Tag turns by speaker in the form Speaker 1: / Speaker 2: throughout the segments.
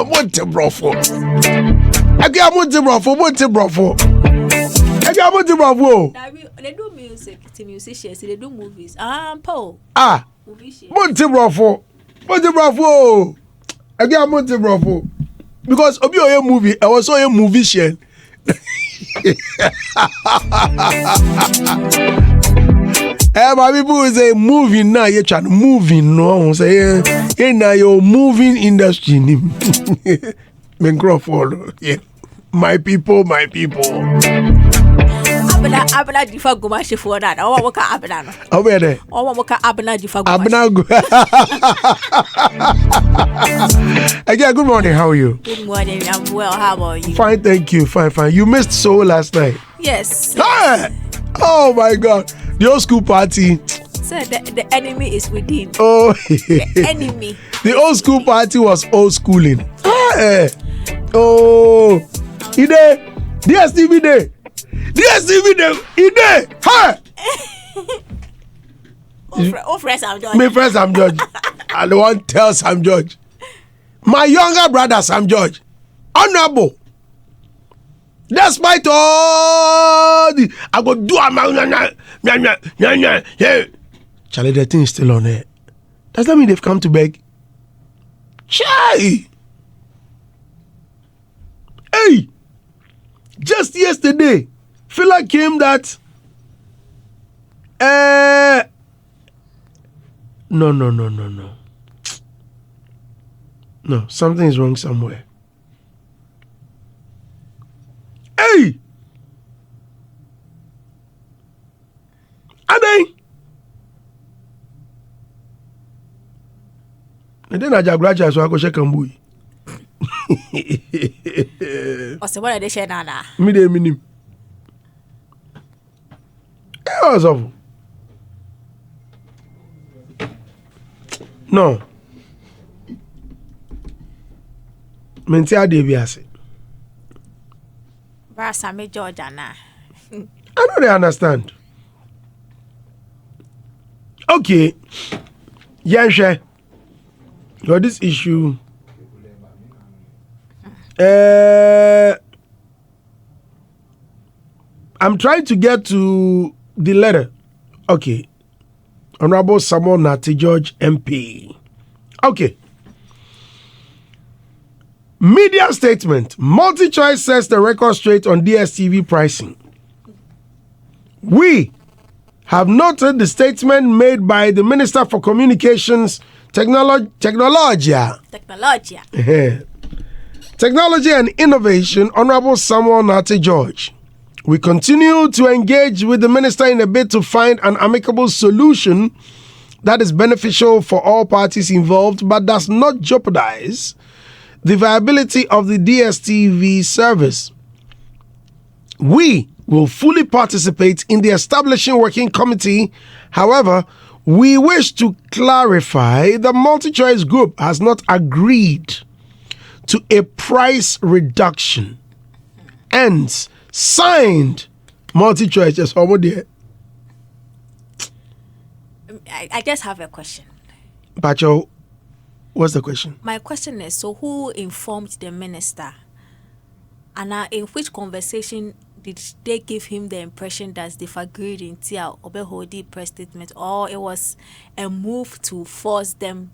Speaker 1: Monte Brofo. Again, Monte Brofo, Monte Brofo. Again, Monte Brofo.
Speaker 2: They do music, to musicians, they do movies. Paul.
Speaker 1: Monte Brofo. Monte Brofo. Again, Monte Brofo. Because of your movie, I was a musician. My people say moving now. You're trying to moving no. Say now you're moving industry. Microphone. Yeah. My people.
Speaker 2: Abena difa go ma chefo na. O wa ka abena no.
Speaker 1: O be there.
Speaker 2: O wa ka abena difa go.
Speaker 1: Abena go. Again, good morning. How are you?
Speaker 2: Good morning. I'm well. How about you?
Speaker 1: Fine, thank you. Fine. You missed Soul last night.
Speaker 2: Yes.
Speaker 1: Hey! Oh my God. The old school party.
Speaker 2: So the enemy is within.
Speaker 1: Oh.
Speaker 2: The enemy.
Speaker 1: The old school party was old schooling. Hey. Oh. Ide. DSTV day. DSTV day. Ide. Hey.
Speaker 2: Oh, friend Sam George.
Speaker 1: My friend Sam George. I don't want to tell Sam George. My younger brother Sam George. Honorable. Despite all the I go do yeah. Charlie, the thing is still on there. Does that mean they've come to beg? Chai! Hey! Just yesterday, fella came that No. No, something is wrong somewhere. Hey! Ade! And then I just graduate, so I go check on boy.
Speaker 2: What's the one they share now?
Speaker 1: Me de minim. What's up? No. Menti ade bi ase.
Speaker 2: Sami Georgia na.
Speaker 1: I don't understand. Okay. Yanshe. Got this issue. I'm trying to get to the letter. Okay. Honorable Samuel Nati George MP. Okay. Media statement. MultiChoice sets the record straight on DSTV pricing. We have noted the statement made by the Minister for Communications, Technology and Innovation, Honorable Samuel Nati George. We continue to engage with the Minister in a bid to find an amicable solution that is beneficial for all parties involved but does not jeopardize the viability of the DSTV service. We will fully participate in the establishing working committee. However, we wish to clarify the MultiChoice Group has not agreed to a price reduction and signed MultiChoice. Just over there.
Speaker 2: I just have a question.
Speaker 1: Pacho, what's the question?
Speaker 2: My question is, so who informed the minister? And in which conversation did they give him the impression that they've agreed in Tia Obehodi press statement, or it was a move to force them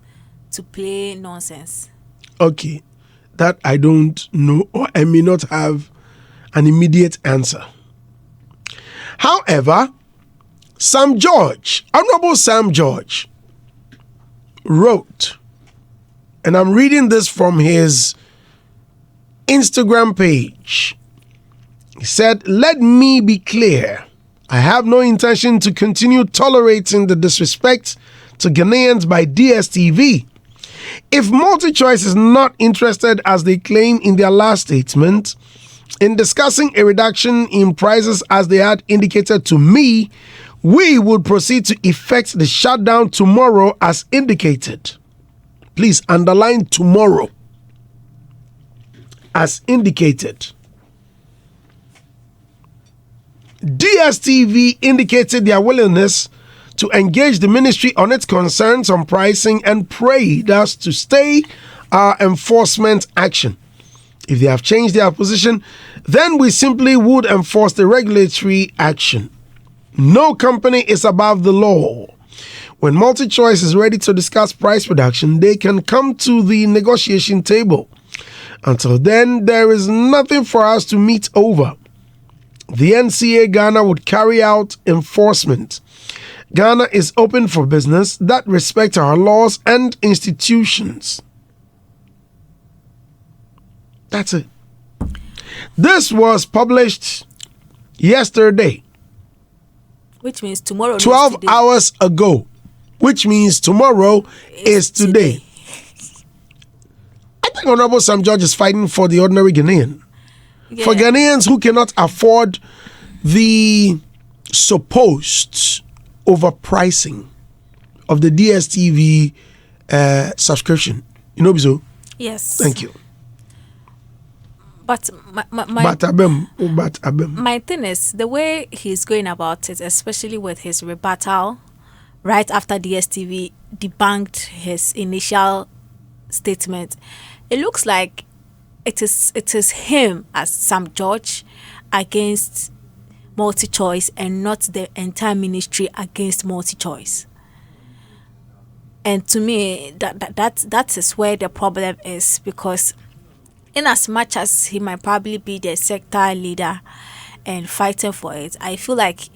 Speaker 2: to play nonsense? Okay,
Speaker 1: that I don't know, or I may not have an immediate answer. However, Sam George, Honorable Sam George, wrote, and I'm reading this from his Instagram page. He said, "Let me be clear. I have no intention to continue tolerating the disrespect to Ghanaians by DSTV. If MultiChoice is not interested, as they claim in their last statement, in discussing a reduction in prices as they had indicated to me, we would proceed to effect the shutdown tomorrow as indicated." Please underline tomorrow. As indicated. DSTV indicated their willingness to engage the ministry on its concerns on pricing and prayed us to stay our enforcement action. If they have changed their position, then we simply would enforce the regulatory action. No company is above the law. When MultiChoice is ready to discuss price reduction, they can come to the negotiation table. Until then, there is nothing for us to meet over. The NCA Ghana would carry out enforcement. Ghana is open for business that respect our laws and institutions. That's it. This was published yesterday.
Speaker 2: Which means tomorrow.
Speaker 1: 12 hours ago. Which means tomorrow is today. I think Honorable Sam George is fighting for the ordinary Ghanaian. Yeah. For Ghanaians who cannot afford the supposed overpricing of the DSTV subscription. You know, Bizo?
Speaker 2: Yes.
Speaker 1: Thank you.
Speaker 2: But my thing is, the way he's going about it, especially with his rebuttal, right after DSTV debunked his initial statement, it looks like it is him as Sam George against MultiChoice and not the entire ministry against MultiChoice. And to me, that is where the problem is, because in as much as he might probably be the sector leader and fighting for it, I feel like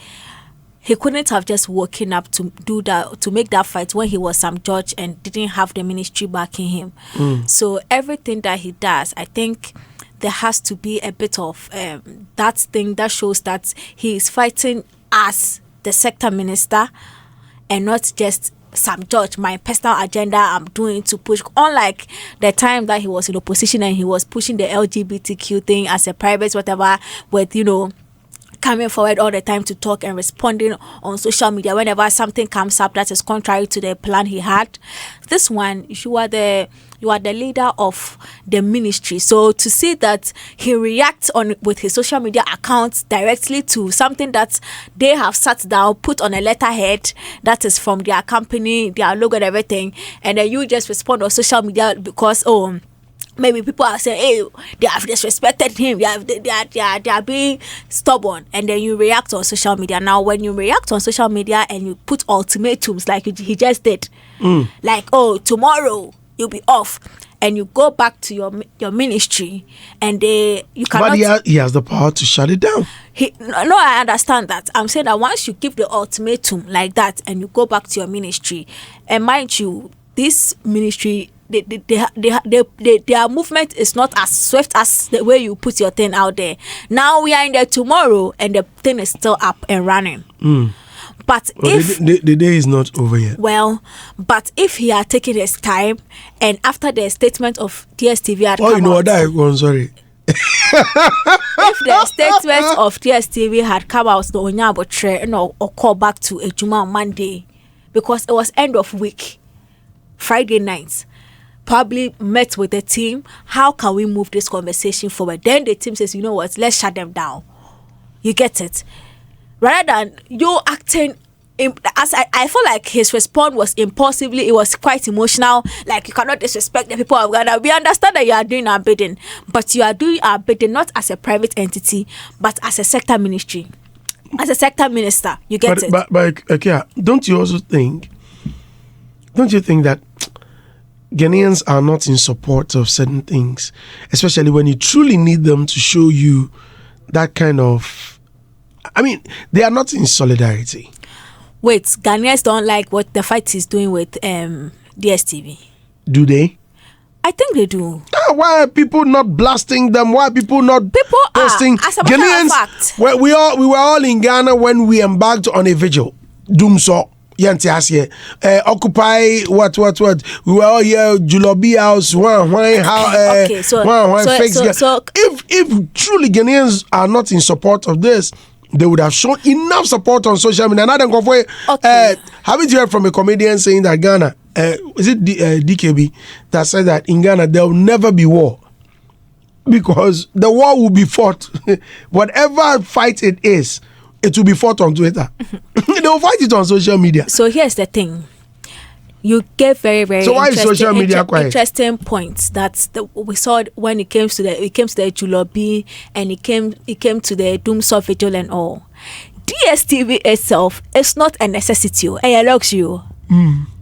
Speaker 2: he couldn't have just woken up to do that, to make that fight when he was Sam George and didn't have the ministry backing him. So everything that he does, I think there has to be a bit of that thing that shows that he is fighting as the sector minister and not just Sam George, my personal agenda I'm doing to push. Unlike the time that he was in opposition and he was pushing the LGBTQ thing as a private whatever, with, you know, coming forward all the time to talk and responding on social media whenever something comes up that is contrary to the plan he had. This one, you are the leader of the ministry, so to see that he reacts on with his social media accounts directly to something that they have sat down, put on a letterhead that is from their company, their logo and everything, and then you just respond on social media because maybe people are saying, hey, they have disrespected him, they are being stubborn, and then you react on social media. Now, when you react on social media and you put ultimatums like he just did, like, oh, tomorrow you'll be off, and you go back to your ministry, and you cannot.
Speaker 1: But he has the power to shut it down.
Speaker 2: No, I understand that. I'm saying that once you give the ultimatum like that, and you go back to your ministry, and mind you, this ministry, their movement is not as swift as the way you put your thing out there. Now we are in there tomorrow, and the thing is still up and running. But if
Speaker 1: the day is not over yet.
Speaker 2: Well, but if he had taken his time, and after the statement of DSTV had come out,
Speaker 1: I'm sorry.
Speaker 2: If the statement of DSTV had come out, or call back to a Juma on Monday, because it was end of week, Friday night, probably met with the team. How can we move this conversation forward? Then the team says, you know what, let's shut them down. You get it? Rather than you acting, as I feel like his response was impulsively, it was quite emotional. Like, you cannot disrespect the people of Ghana. We understand that you are doing our bidding, but you are doing our bidding not as a private entity, but as a sector ministry, as a sector minister. You get it?
Speaker 1: But okay, don't you think that Ghanaians are not in support of certain things, especially when you truly need them to show you that kind of, I mean, they are not in solidarity.
Speaker 2: Wait, Ghanaians don't like what the fight is doing with DSTV.
Speaker 1: Do they?
Speaker 2: I think they do.
Speaker 1: Why are people not blasting them? Why are people not posting?
Speaker 2: As a matter of fact,
Speaker 1: we were all in Ghana when we embarked on a vigil. Doomso. Occupy what we were all here, Julobi House, if truly Ghanaians are not in support of this, they would have shown enough support on social media. Haven't you heard from a comedian saying that Ghana, is it DKB, that said that in Ghana there will never be war because the war will be fought. Whatever fight it is, it will be fought on Twitter. They will fight it on social media.
Speaker 2: So here's the thing. You gave very
Speaker 1: so why is social media quiet?
Speaker 2: Interesting points that we saw when it came to the Julobi and it came to the Doomsor Vigil and all. DSTV itself is not a necessity. A luxury.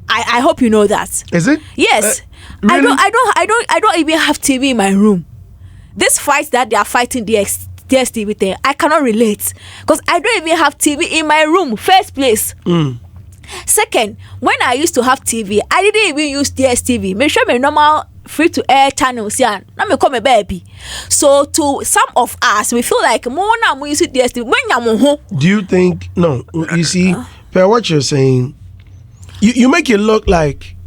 Speaker 2: I hope you know that.
Speaker 1: Is it?
Speaker 2: Yes.
Speaker 1: Really?
Speaker 2: I don't even have TV in my room. This fight that they are fighting DSTV thing, I cannot relate because I don't even have TV in my room. First place. Second, when I used to have TV, I didn't even use DSTV. Make sure my normal free to air channels here. Now me call me baby. So to some of us, we feel like more now we use DSTV.
Speaker 1: Do you think no? You see, per what you're saying, you make it look like.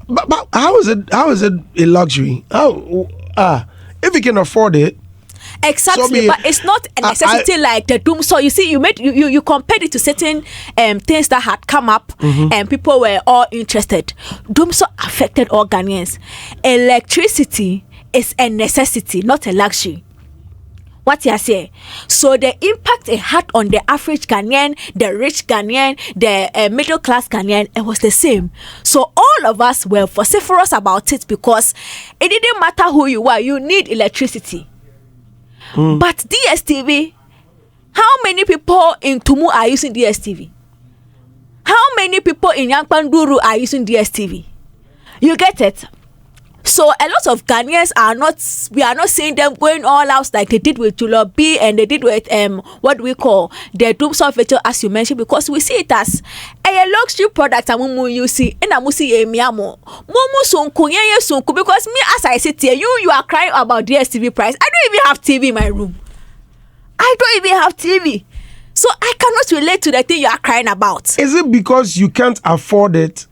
Speaker 1: But how is it a luxury? If you can afford it.
Speaker 2: Exactly, but it's not a necessity like the doom. So you see, you compared it to certain things that had come up and people were all interested. Doom so affected all Ghanaians. Electricity is a necessity, not a luxury. What you say? So the impact it had on the average Ghanaian, the rich Ghanaian, the middle class Ghanaian, it was the same. So all of us were vociferous about it because it didn't matter who you were, you need electricity. But DSTV, how many people in Tumu are using DSTV? How many people in Yankpanduru are using DSTV? You get it? So a lot of Ghanaians we are not seeing them going all out like they did with Julobi and they did with what we call the Doomsor Vigil, as you mentioned, because we see it as a luxury product and you see and I see a miamo sunku because me as I sit here, you are crying about DSTV price. I don't even have TV in my room. I don't even have TV. So I cannot relate to the thing you are crying about.
Speaker 1: Is it because you can't afford it?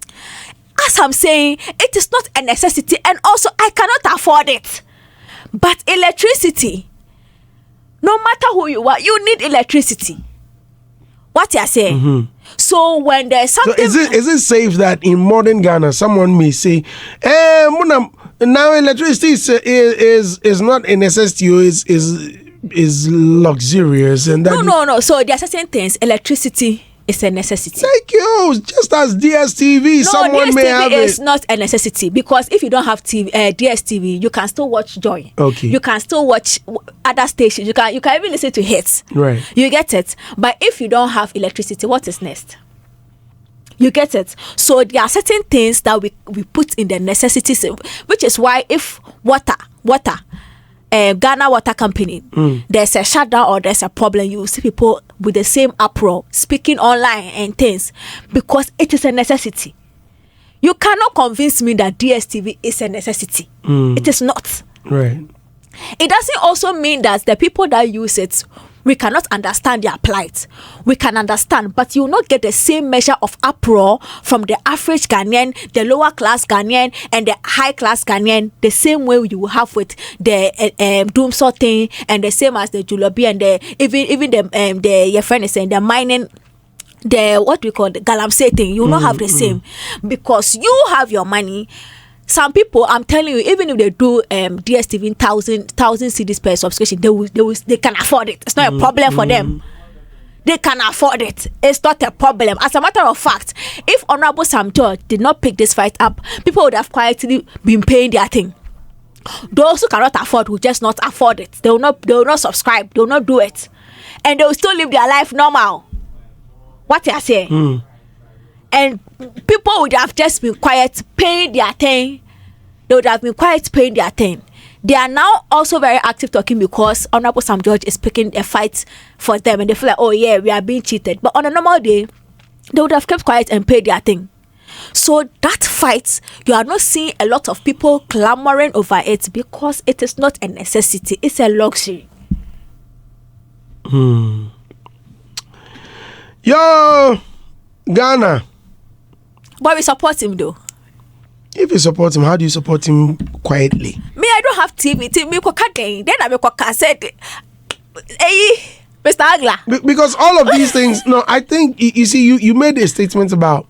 Speaker 2: As I'm saying, it is not a necessity and also I cannot afford it. But electricity, no matter who you are, you need electricity. What you are saying? So when there's something...
Speaker 1: So is it safe that in modern Ghana, someone may say, now electricity is not a necessity, is luxurious and that...
Speaker 2: No. So there are certain things, electricity is a necessity.
Speaker 1: Thank you. Just as DSTV, someone may have it.
Speaker 2: DSTV is not a necessity because if you don't have DSTV, you can still watch Joy.
Speaker 1: Okay.
Speaker 2: You can still watch other stations. You can even listen to hits.
Speaker 1: Right.
Speaker 2: You get it. But if you don't have electricity, what is next? You get it. So there are certain things that we put in the necessities, which is why if water. Ghana Water Company, there's a shutdown or there's a problem, you see people with the same uproar speaking online and things because it is a necessity. You cannot convince me that DSTV is a necessity. It is not.
Speaker 1: Right.
Speaker 2: It doesn't also mean that the people that use it, we cannot understand their plight. We can understand, but you will not get the same measure of uproar from the average Ghanaian, the lower class Ghanaian, and the high class Ghanaian, the same way you will have with the Doomsor thing, and the same as the Julobi and the even the your friend is saying the mining, the what we call the Galamsey thing. You will not have the same because you have your money. Some people, I'm telling you, even if they do DSTV 1,000 CDs per subscription, they can afford it. It's not a problem for them. They can afford it. It's not a problem. As a matter of fact, if Honorable Sam George did not pick this fight up, people would have quietly been paying their thing. Those who cannot afford will just not afford it. They will not subscribe. They will not do it, and they will still live their life normal. What you say? And people would have just been quiet, paying their thing. They would have been quiet, paying their thing. They are now also very active talking because Honorable Sam George is picking a fight for them, and they feel like, oh yeah, we are being cheated. But on a normal day, they would have kept quiet and paid their thing. So that fight, you are not seeing a lot of people clamoring over it because it is not a necessity; it's a luxury.
Speaker 1: Yo, Ghana.
Speaker 2: But we support him though.
Speaker 1: If you support him, how do you support him quietly?
Speaker 2: Me, I don't have TV. Then I make said, hey, Mr. Agla.
Speaker 1: Because all of these things, no, I think you see, you made a statement about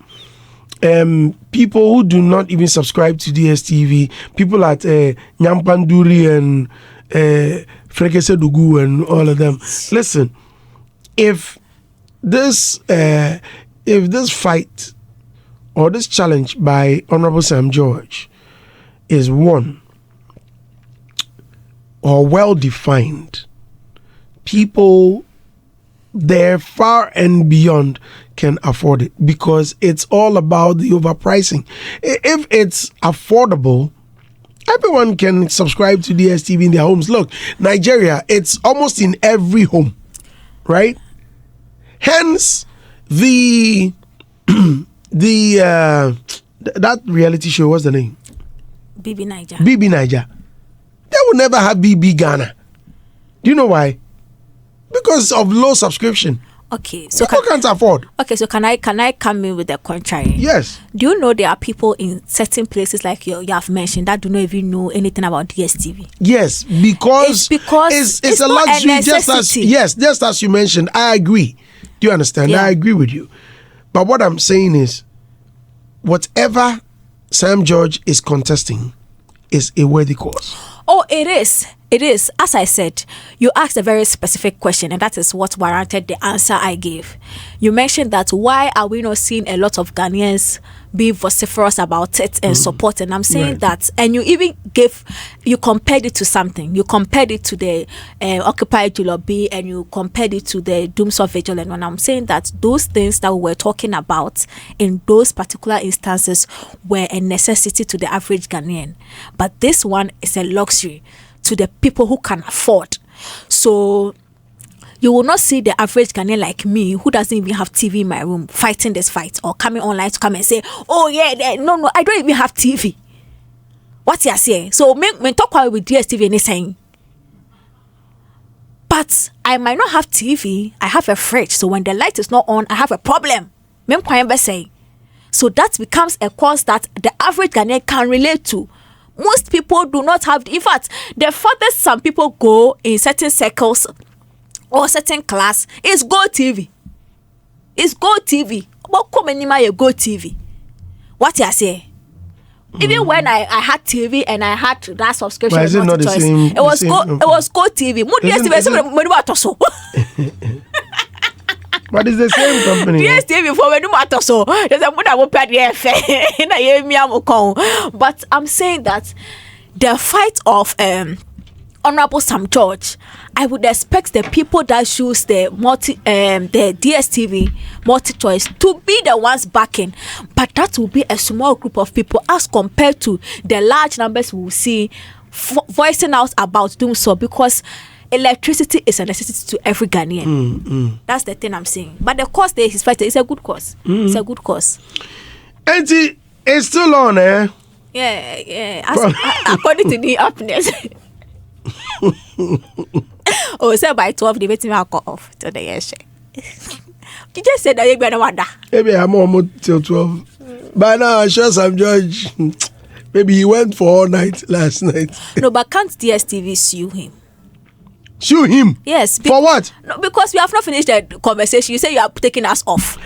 Speaker 1: people who do not even subscribe to DSTV, people at Nyampanduri and Frekese Dugu and all of them. Listen, if this fight or this challenge by Honorable Sam George is one, or well defined. People there far and beyond can afford it because it's all about the overpricing. If it's affordable, everyone can subscribe to DSTV in their homes. Look, Nigeria, it's almost in every home, right? Hence, that reality show, what's the name?
Speaker 2: BB Niger.
Speaker 1: BB Niger. They will never have BB Ghana. Do you know why? Because of low subscription.
Speaker 2: Okay, so
Speaker 1: people can't afford.
Speaker 2: Okay, so can I come in with the contrary?
Speaker 1: Yes.
Speaker 2: Do you know there are people in certain places like you have mentioned that do not even know anything about DSTV?
Speaker 1: Yes, because it's a luxury. Just as you mentioned, I agree. Do you understand?
Speaker 2: Yeah.
Speaker 1: I agree with you. But what I'm saying is, whatever Sam George is contesting is a worthy cause.
Speaker 2: Oh, it is. It is. As I said, you asked a very specific question, and that is what warranted the answer I gave. You mentioned that why are we not seeing a lot of Ghanaians be vociferous about it and support? And I'm saying that, and you compared it to something. You compared it to the Occupy Julobi, and you compared it to the Doomsday Vigil. And when I'm saying that those things that we were talking about in those particular instances were a necessity to the average Ghanaian, but this one is a luxury to the people who can afford. So you will not see the average Ghanaian like me who doesn't even have TV in my room fighting this fight or coming online to come and say, oh yeah, no, I don't even have TV. What you say? So me talk with DSTV and saying, but I might not have TV. I have a fridge, so when the light is not on, I have a problem. So that becomes a cause that the average Ghanaian can relate to. Most people do not have. In fact, the furthest some people go in certain circles or certain class is Go TV. It's Go TV. What come anymore Go TV? What you say? Even when I had TV and I had that subscription,
Speaker 1: is it not the same?
Speaker 2: It was Go TV.
Speaker 1: But it's the same company.
Speaker 2: DSTV for when you matter so. There's a good will pay the But I'm saying that the fight of Honorable Sam George, I would expect the people that choose the DSTV multi-choice to be the ones backing, but that will be a small group of people as compared to the large numbers we will see voicing out about doing so, because electricity is a necessity to every Ghanaian. That's the thing I'm saying. But the cause there is fighting. It's a good cause. It's a good cause.
Speaker 1: And it's still on, eh?
Speaker 2: Yeah. According to the happiness. So by 12, they waiting to off till the year. You just said that you're going to wonder.
Speaker 1: Maybe I'm almost till 12. By now, I'm sure Sam George, maybe he went for all night last night.
Speaker 2: No, but can't DSTV sue him?
Speaker 1: Sue him?
Speaker 2: Yes.
Speaker 1: For what?
Speaker 2: No, because we have not finished the conversation. You say you are taking us off.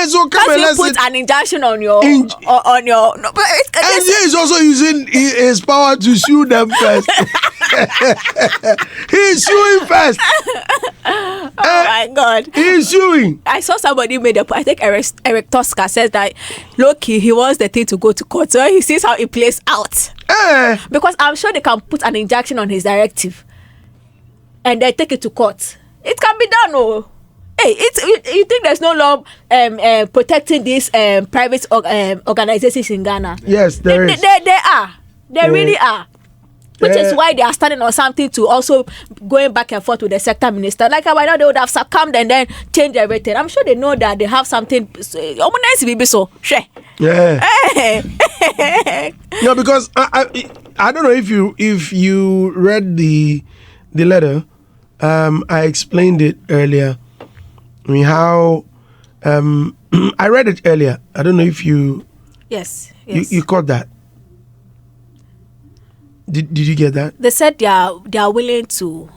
Speaker 1: So
Speaker 2: can't you put an injunction on your on your? No, but
Speaker 1: and he is also using his power to sue them first. He's suing first.
Speaker 2: Oh my God.
Speaker 1: He's suing.
Speaker 2: I saw somebody made a point. I think Eric Tosca says that low-key, he wants the thing to go to court. So he sees how it plays out. Because I'm sure they can put an injunction on his directive and they take it to court. It can be done, oh. Hey, you think there's no law protecting these private organizations in Ghana?
Speaker 1: Yes, there is.
Speaker 2: They are. They really are. Which is why they are standing on something to also going back and forth with the sector minister. Like by now they would have succumbed and then change everything. I'm sure they know that they have something.
Speaker 1: Yeah. No, because I don't know if you read the letter. I explained it earlier. I mean how I read it earlier. I don't know if you.
Speaker 2: Yes.
Speaker 1: You caught that. Did you get that?
Speaker 2: They said they are willing to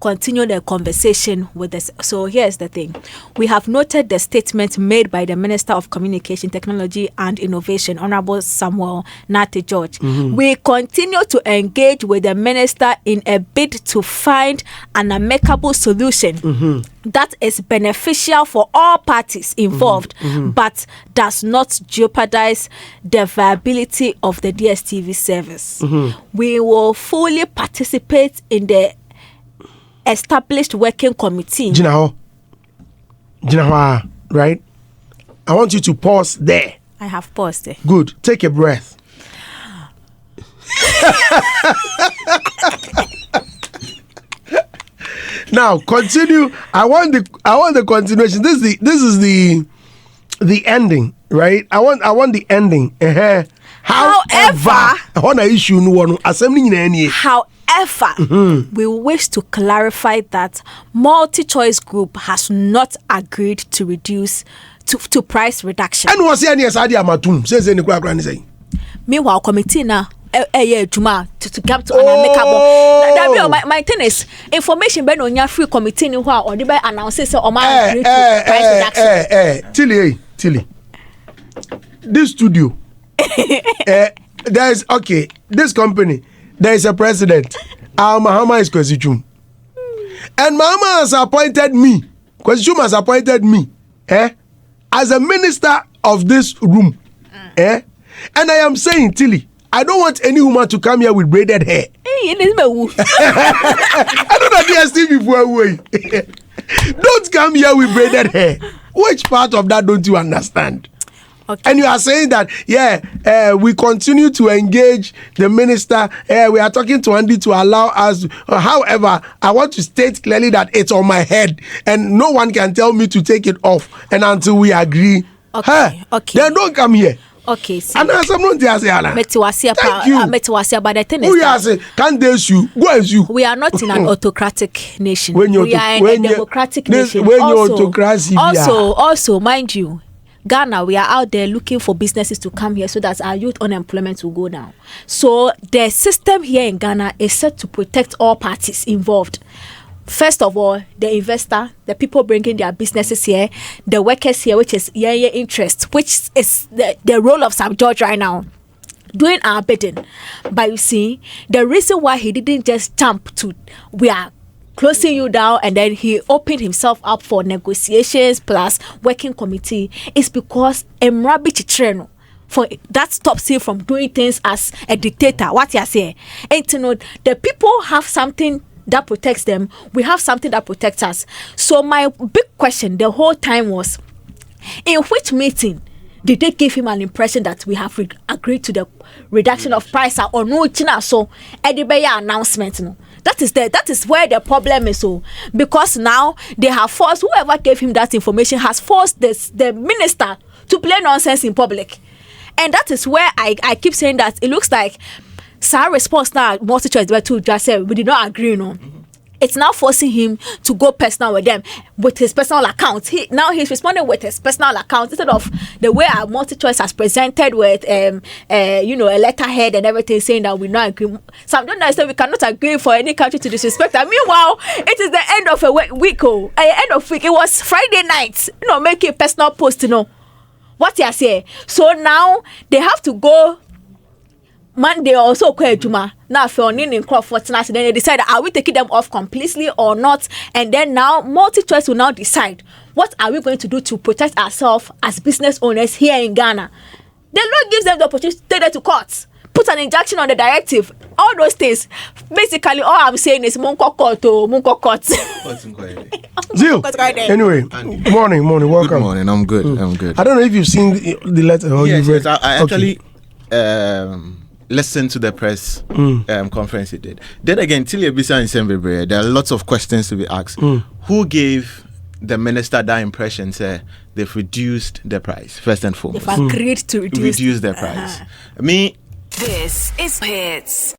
Speaker 2: continue the conversation with us. So here's the thing. We have noted the statement made by the Minister of Communication, Technology and Innovation, Honorable Samuel Nate George. We continue to engage with the minister in a bid to find an amicable solution that is beneficial for all parties involved, but does not jeopardize the viability of the DSTV service. We will fully participate in the established working committee.
Speaker 1: Jinaho, right? I want you to pause there.
Speaker 2: I have paused there.
Speaker 1: Good. Take a breath. Now continue. I want the continuation. This is the ending, right? I want the ending. However,
Speaker 2: we wish to clarify that MultiChoice Group has not agreed to reduce to price reduction.
Speaker 1: And was any asadi amatum says any kwa say.
Speaker 2: Meanwhile, committee now to come to an amicable. My thing is information ben on your free committee ni who or the announces so price reduction.
Speaker 1: Tilly. This studio. There is this company, there is a president. Our Mahama is Kwesichum. And Mahama has appointed me. Kwesichum has appointed me as a minister of this room. And I am saying, Tilly, I don't want any woman to come here with braided hair. I don't know DSTV before. Don't come here with braided hair. Which part of that don't you understand? Okay. And you are saying that, we continue to engage the minister. We are talking to Andy to allow us. However, I want to state clearly that it's on my head and no one can tell me to take it off. And until we agree, then don't come here.
Speaker 2: Okay, so
Speaker 1: and as someone there say, thank you.
Speaker 2: But the thing
Speaker 1: is, can't they sue? Go and sue.
Speaker 2: We are not in an autocratic nation. We are in a democratic nation. Also, mind you, Ghana, we are out there looking for businesses to come here so that our youth unemployment will go down. So the system here in Ghana is set to protect all parties involved. First of all, the investor, the people bringing their businesses here, the workers here, which is your interest, which is the role of Sam George right now, doing our bidding. But you see, the reason why he didn't just jump to, we are closing you down, and then he opened himself up for negotiations plus working committee, is because Emrabi Chitreno, for that stops him from doing things as a dictator. What you say? And to know the people have something that protects them, we have something that protects us. So my big question the whole time was, in which meeting did they give him an impression that we have agreed to the reduction of price or no? So Edibeya announcement, no. That is where the problem is. So because now they have forced, whoever gave him that information has forced the minister to play nonsense in public, and that is where I keep saying that it looks like Sarah response now MultiChoice to just say we did not agree. No, it's now forcing him to go personal with them with his personal account. He's responding with his personal account instead of the way our MultiChoice has presented with a letterhead and everything saying that we not agree. So I'm just saying we cannot agree for any country to disrespect. And meanwhile, it is the end of a week. End of week. It was Friday night. Make a personal post. What you say? So now they have to go Monday also Juma. Now for in Crawford, then they decide are we taking them off completely or not, and then now MultiChoice will now decide what are we going to do to protect ourselves as business owners here in Ghana. The law gives them the opportunity to take them to court, put an injunction on the directive, all those things. Basically, all I'm saying is Munko court.
Speaker 1: Zil, anyway, morning, welcome.
Speaker 3: Good morning, I'm good.
Speaker 1: I don't know if you've seen the letter or you've read.
Speaker 3: Yes, I actually listened to the press conference he did. Then again, Tilly Ebisa and Sembebre, there are lots of questions to be asked. Who gave the minister that impression, say they've reduced the price, first and foremost?
Speaker 2: They've agreed to reduce
Speaker 3: the price. This is Hits.